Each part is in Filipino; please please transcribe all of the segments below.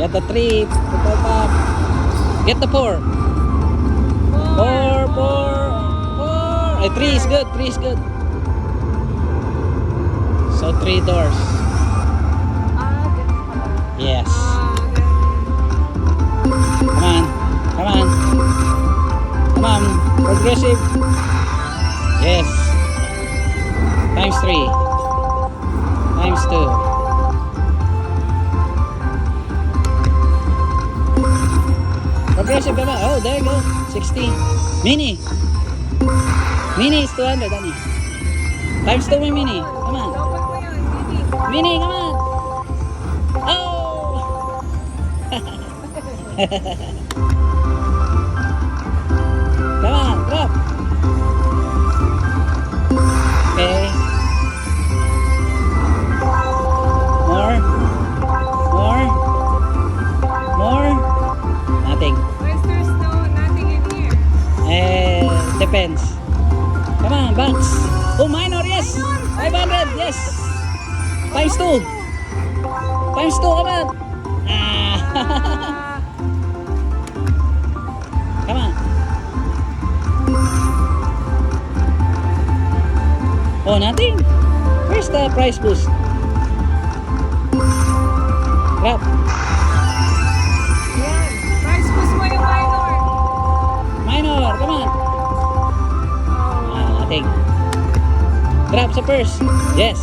Get the 3. Triple pop. Get the 4. 4, 4. 3 is good. 3 is good. So 3 doors. Yes. Come on. Come on. Come on. Progressive. Yes. Times 3. Times 2. Progressive, come on. Oh, there you go. 60. Mini. Mini is 200, honey. Times 2 may mini. Come on. Mini, come on. Oh! Come on, drop. Okay. More. More. More. Nothing. Where's there's nothing in here? Depends. Come on, box. Oh, minor, yes. 500, yes. Times 2. Times 2, come on. Come on. Oh, nothing. Where's the price boost? Grab. Yan. Price boost mo yung minor. Minor, come on. Nothing. Grab sa purse. Yes.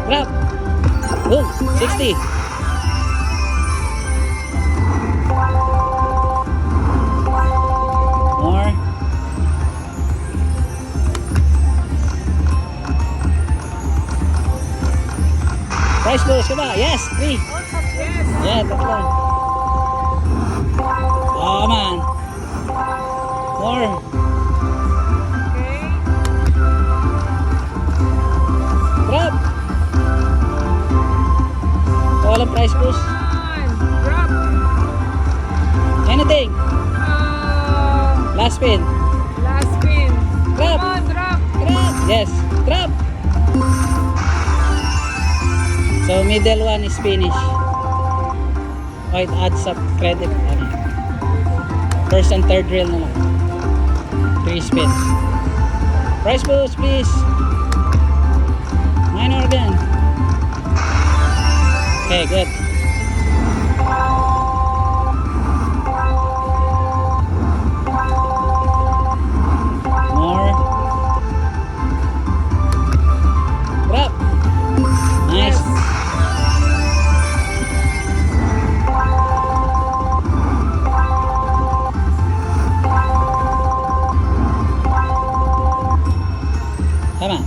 Grab. Oh, 60. More. Price boost, come on. Yes, 3. Yes. Yeah, tatlo. Oh, man. More. Okay. Grab. Walang price boost. Come on. Drop. Anything. Last spin. Last spin. Drop. Come on, drop. Grab. Yes. Grab. So middle one is finish. Oh, it adds up credit. First and third reel na lang. 3 spins. Price boost, please. Minor again. Okay, good. More. Grab. Nice. Tama.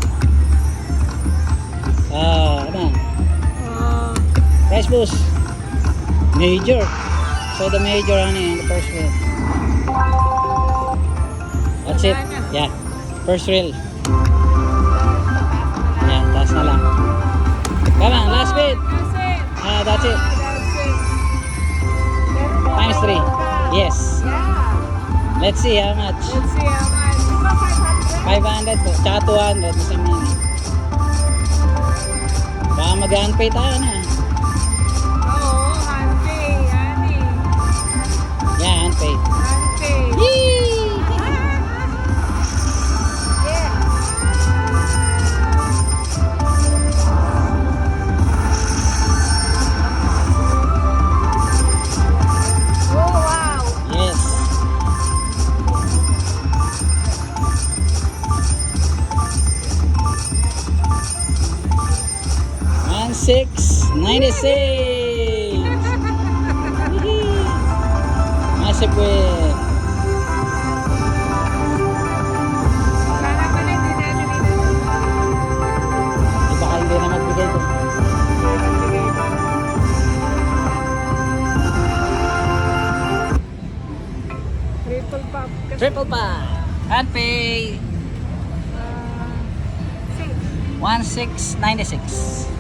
Ano? Price boost. Major. So the major honey in the first reel. That's it. Yeah. First reel. Yeah, that's na lang. Come on, last bit. That's it. That's it. That's it. Times 3. Yes. Yeah. Let's see how much. Let's see how much. 500 po. Tsaka 200. Isang minute. Baka mag-unpay tayo na. Oo, unpay. Ani. Yeah, unpay. Unpay. Yee! Yeah. Oh, wow. Yes. $1,696. Massive win. Sana pala hindi natin ito. Baka hindi na magbigay ko. Triple pop. Triple pa. Unpay. Six. 1,696.